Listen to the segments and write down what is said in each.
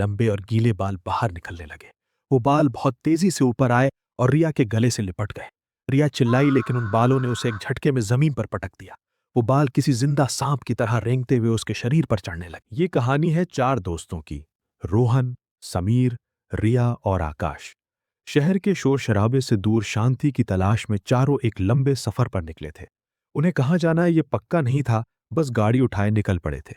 लंबे और गीले बाल बाहर निकलने लगे। वो बाल बहुत तेजी से ऊपर आए और रिया के गले से लिपट गए। रिया चिल्लाई, लेकिन उन बालों ने उसे एक झटके में जमीन पर पटक दिया। वो बाल किसी जिंदा सांप की तरह रेंगते हुए उसके शरीर पर चढ़ने लगे। ये कहानी है 4 दोस्तों की, रोहन, समीर, रिया और आकाश। शहर के शोर शराबे से दूर शांति की तलाश में चारों एक लंबे सफर पर निकले थे। उन्हें कहाँ जाना है ये पक्का नहीं था, बस गाड़ी उठाए निकल पड़े थे।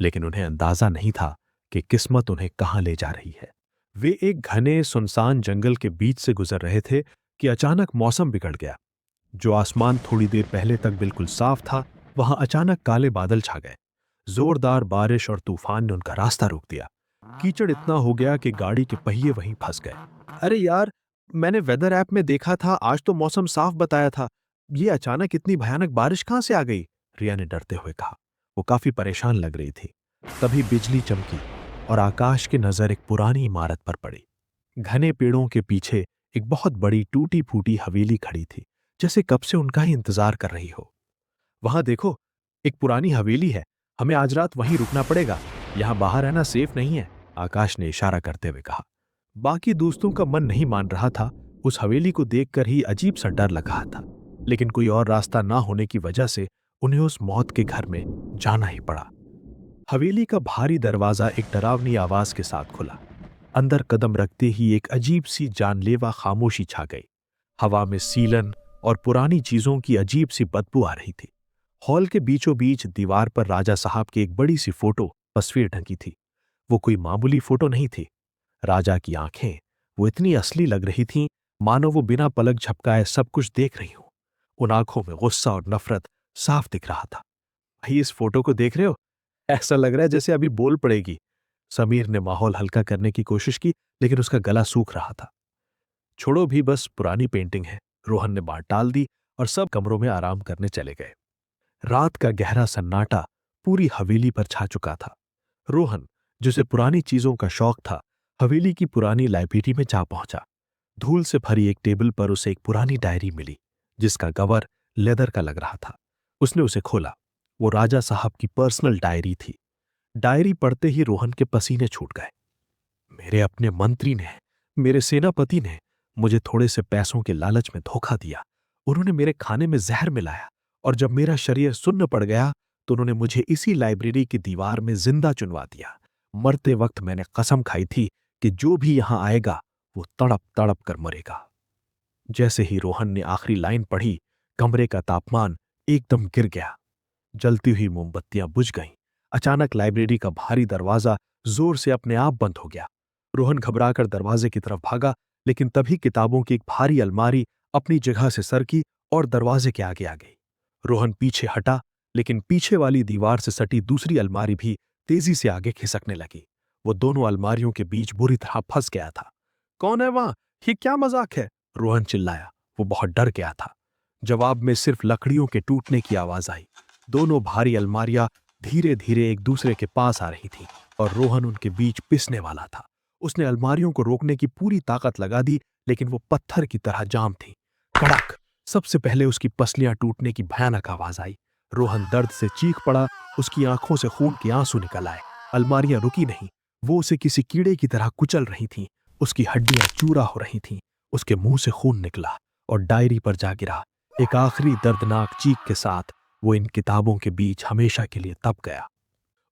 लेकिन उन्हें अंदाजा नहीं था कि किस्मत उन्हें कहाँ ले जा रही है। वे एक घने सुनसान जंगल के बीच से गुजर रहे थे कि अचानक मौसम बिगड़ गया। जो आसमान थोड़ी देर पहले तक बिल्कुल साफ था, वहां अचानक काले बादल छा गए। जोरदार बारिश और तूफान ने उनका रास्ता रोक दिया। कीचड़ इतना हो गया कि गाड़ी के पहिए वहीं फंस गए। अरे यार, मैंने वेदर ऐप में देखा था आज तो मौसम साफ बताया था। ये अचानक इतनी भयानक बारिश कहां से आ गई? रिया ने डरते हुए कहा। वो काफी परेशान लग रही थी। तभी बिजली चमकी और आकाश की नजर एक पुरानी इमारत पर पड़ी। घने पेड़ों के पीछे एक बहुत बड़ी टूटी फूटी हवेली खड़ी थी, जैसे कब से उनका ही इंतजार कर रही हो। वहां देखो, एक पुरानी हवेली है। हमें आज रात वहीं रुकना पड़ेगा। यहां बाहर रहना सेफ नहीं है, आकाश ने इशारा करते हुए कहा। बाकी दोस्तों का मन नहीं मान रहा था। उस हवेली को देखकर ही अजीब सा डर लग रहा था, लेकिन कोई और रास्ता ना होने की वजह से उन्हें उस मौत के घर में जाना ही पड़ा। हवेली का भारी दरवाजा एक डरावनी आवाज के साथ खुला। अंदर कदम रखते ही एक अजीब सी जानलेवा खामोशी छा गई। हवा में सीलन और पुरानी चीजों की अजीब सी बदबू आ रही थी। हॉल के बीचों बीच दीवार पर राजा साहब की एक बड़ी सी फोटो तस्वीर ढकी थी। वो कोई मामूली फोटो नहीं थी। राजा की आंखें वो इतनी असली लग रही थीं, मानो वो बिना पलक झपकाए सब कुछ देख रही हो। उन आंखों में गुस्सा और नफरत साफ दिख रहा था। भाई, इस फोटो को देख रहे हो? ऐसा लग रहा है जैसे अभी बोल पड़ेगी। समीर ने माहौल हल्का करने की कोशिश की, लेकिन उसका गला सूख रहा था। छोड़ो भी, बस पुरानी पेंटिंग है। रोहन ने बात टाल दी और सब कमरों में आराम करने चले गए। रात का गहरा सन्नाटा पूरी हवेली पर छा चुका था। रोहन, जिसे पुरानी चीजों का शौक था, हवेली की पुरानी लाइब्रेरी में जा पहुंचा। धूल से भरी एक टेबल पर उसे एक पुरानी डायरी मिली, जिसका कवर लेदर का लग रहा था। उसने उसे खोला। वो राजा साहब की पर्सनल डायरी थी। डायरी पढ़ते ही रोहन के पसीने छूट गए। मेरे अपने मंत्री ने, मेरे सेनापति ने मुझे थोड़े से पैसों के लालच में धोखा दिया। उन्होंने मेरे खाने में जहर मिलाया, और जब मेरा शरीर सुन्न पड़ गया तो उन्होंने मुझे इसी लाइब्रेरी की दीवार में जिंदा चुनवा दिया। मरते वक्त मैंने कसम खाई थी कि जो भी यहां आएगा वो तड़प तड़प कर मरेगा। जैसे ही रोहन ने आखिरी लाइन पढ़ी, कमरे का तापमान एकदम गिर गया। जलती हुई मोमबत्तियां बुझ गईं। अचानक लाइब्रेरी का भारी दरवाजा जोर से अपने आप बंद हो गया। रोहन घबराकर दरवाजे की तरफ भागा, लेकिन तभी किताबों की एक भारी अलमारी अपनी जगह से सरकी और दरवाजे के आगे आ गई। रोहन पीछे हटा, लेकिन पीछे वाली दीवार से सटी दूसरी अलमारी भी तेजी से आगे खिसकने लगी। वो दोनों अलमारियों के बीच बुरी तरह फंस गया था। कौन है वहां? ये क्या मजाक है? रोहन चिल्लाया। वो बहुत डर गया था। जवाब में सिर्फ लकड़ियों के टूटने की आवाज आई। दोनों भारी अलमारियां धीरे धीरे एक दूसरे के पास आ रही थीं और रोहन उनके बीच पिसने वाला था। उसने अलमारियों को रोकने की पूरी ताकत लगा दी, लेकिन वो पत्थर की तरह जाम थी। कड़क! सबसे पहले उसकी पसलियां टूटने की भयानक आवाज आई। रोहन दर्द से चीख पड़ा। उसकी आंखों से खून के आंसू निकल आए। अलमारियां रुकी नहीं, वो उसे किसी कीड़े की तरह कुचल रही थीं। उसकी हड्डियां चूरा हो रही थीं। उसके मुंह से खून निकला और डायरी पर जा गिरा। एक आखिरी दर्दनाक चीख के साथ वो इन किताबों के बीच हमेशा के लिए दब गया।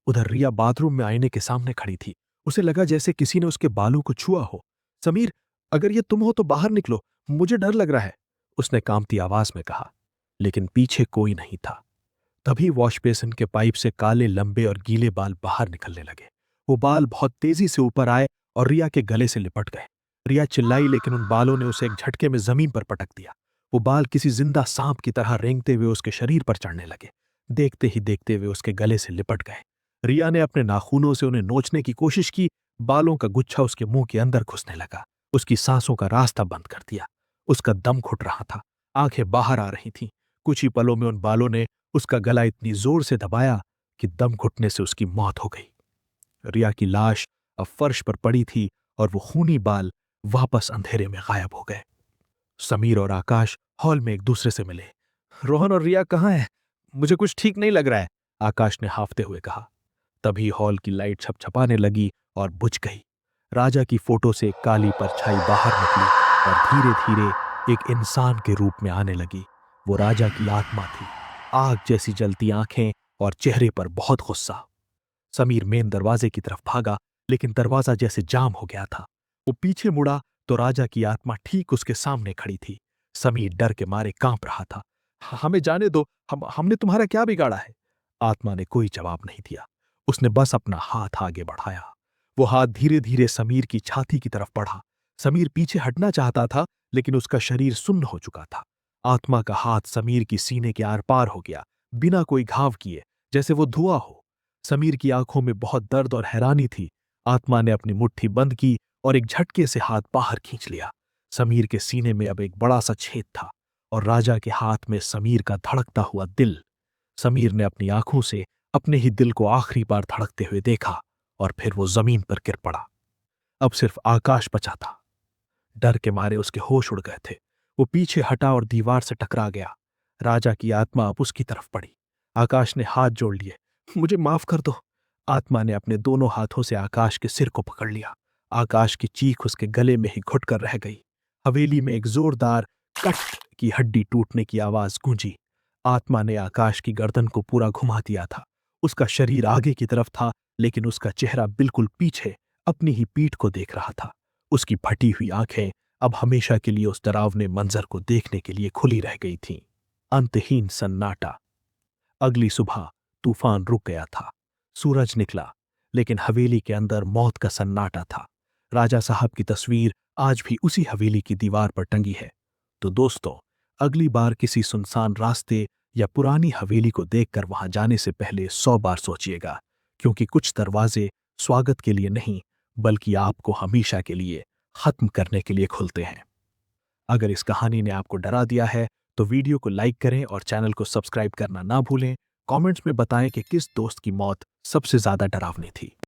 उधर रिया बाथरूम में आईने के सामने खड़ी थी। उसे लगा जैसे किसी ने उसके बालों को छुआ हो। समीर, अगर ये तुम हो तो बाहर निकलो, मुझे डर लग रहा है, उसने कांपती आवाज में कहा। लेकिन पीछे कोई नहीं था। तभी वॉश बेसिन के पाइप से काले लंबे और गीले बाल बाहर निकलने लगे। वो बाल बहुत तेजी से ऊपर आए और रिया के गले से लिपट गए। रिया चिल्लाई, लेकिन उन बालों ने उसे एक झटके में जमीन पर पटक दिया। वो बाल किसी जिंदा सांप की तरह रेंगते हुए उसके शरीर पर चढ़ने लगे। देखते ही देखते वे उसके गले से लिपट गए। रिया ने अपने नाखूनों से उन्हें नोचने की कोशिश की। बालों का गुच्छा उसके मुंह के अंदर घुसने लगा। उसकी सांसों का रास्ता बंद कर दिया। उसका दम घुट रहा था। आंखें बाहर आ रही थीं। कुछ ही पलों में उन बालों ने उसका गला इतनी जोर से दबाया कि दम घुटने से उसकी मौत हो गई। रिया की लाश अब फर्श पर पड़ी थी और वो खूनी बाल वापस अंधेरे में गायब हो गए। समीर और आकाश हॉल में एक दूसरे से मिले। रोहन और रिया कहाँ हैं? मुझे कुछ ठीक नहीं लग रहा है, आकाश ने हाफते हुए कहा। तभी हॉल की लाइट छपछपाने लगी और बुझ गई। राजा की फोटो से एक काली परछाई बाहर निकली और धीरे धीरे एक इंसान के रूप में आने लगी। वो राजा की आत्मा थी, आग जैसी जलती आंखें और चेहरे पर बहुत गुस्सा। समीर मेन दरवाजे की तरफ भागा, लेकिन दरवाजा जैसे जाम हो गया था। वो पीछे मुड़ा तो राजा की आत्मा ठीक उसके सामने खड़ी थी। समीर डर के मारे कांप रहा था। हमें जाने दो, हमने तुम्हारा क्या बिगाड़ा है?" आत्मा ने कोई जवाब नहीं दिया। उसने बस अपना हाथ आगे बढ़ाया। वो हाथ धीरे धीरे समीर की छाती की तरफ बढ़ा। समीर पीछे हटना चाहता था, लेकिन उसका शरीर सुन्न हो चुका था। आत्मा का हाथ समीर की सीने के आर पार हो गया, बिना कोई घाव किए, जैसे वो धुआं हो। समीर की आंखों में बहुत दर्द और हैरानी थी। आत्मा ने अपनी मुट्ठी बंद की और एक झटके से हाथ बाहर खींच लिया। समीर के सीने में अब एक बड़ा सा छेद था और राजा के हाथ में समीर का धड़कता हुआ दिल। समीर ने अपनी आंखों से अपने ही दिल को आखिरी बार धड़कते हुए देखा और फिर वो जमीन पर गिर पड़ा। अब सिर्फ आकाश बचा था। डर के मारे उसके होश उड़ गए थे। वो पीछे हटा और दीवार से टकरा गया। राजा की आत्मा अब उसकी तरफ पड़ी। आकाश ने हाथ जोड़ लिए। "मुझे माफ कर दो।" आत्मा ने अपने दोनों हाथों से आकाश के सिर को पकड़ लिया। आकाश की चीख उसके गले में ही घुट कर रह गई। हवेली में एक जोरदार कट की हड्डी टूटने की आवाज गूंजी। आत्मा ने आकाश की गर्दन को पूरा घुमा दिया था। उसका शरीर आगे की तरफ था, लेकिन उसका चेहरा बिल्कुल पीछे अपनी ही पीठ को देख रहा था। उसकी फटी हुई आंखें अब हमेशा के लिए उस डरावने मंजर को देखने के लिए खुली रह गई थीं। अंतहीन सन्नाटा। अगली सुबह तूफान रुक गया था। सूरज निकला, लेकिन हवेली के अंदर मौत का सन्नाटा था। राजा साहब की तस्वीर आज भी उसी हवेली की दीवार पर टंगी है। तो दोस्तों, अगली बार किसी सुनसान रास्ते या पुरानी हवेली को देखकर वहां जाने से पहले 100 बार सोचिएगा, क्योंकि कुछ दरवाजे स्वागत के लिए नहीं, बल्कि आपको हमेशा के लिए खत्म करने के लिए खुलते हैं। अगर इस कहानी ने आपको डरा दिया है तो वीडियो को लाइक करें और चैनल को सब्सक्राइब करना ना भूलें। कमेंट्स में बताएं कि किस दोस्त की मौत सबसे ज्यादा डरावनी थी।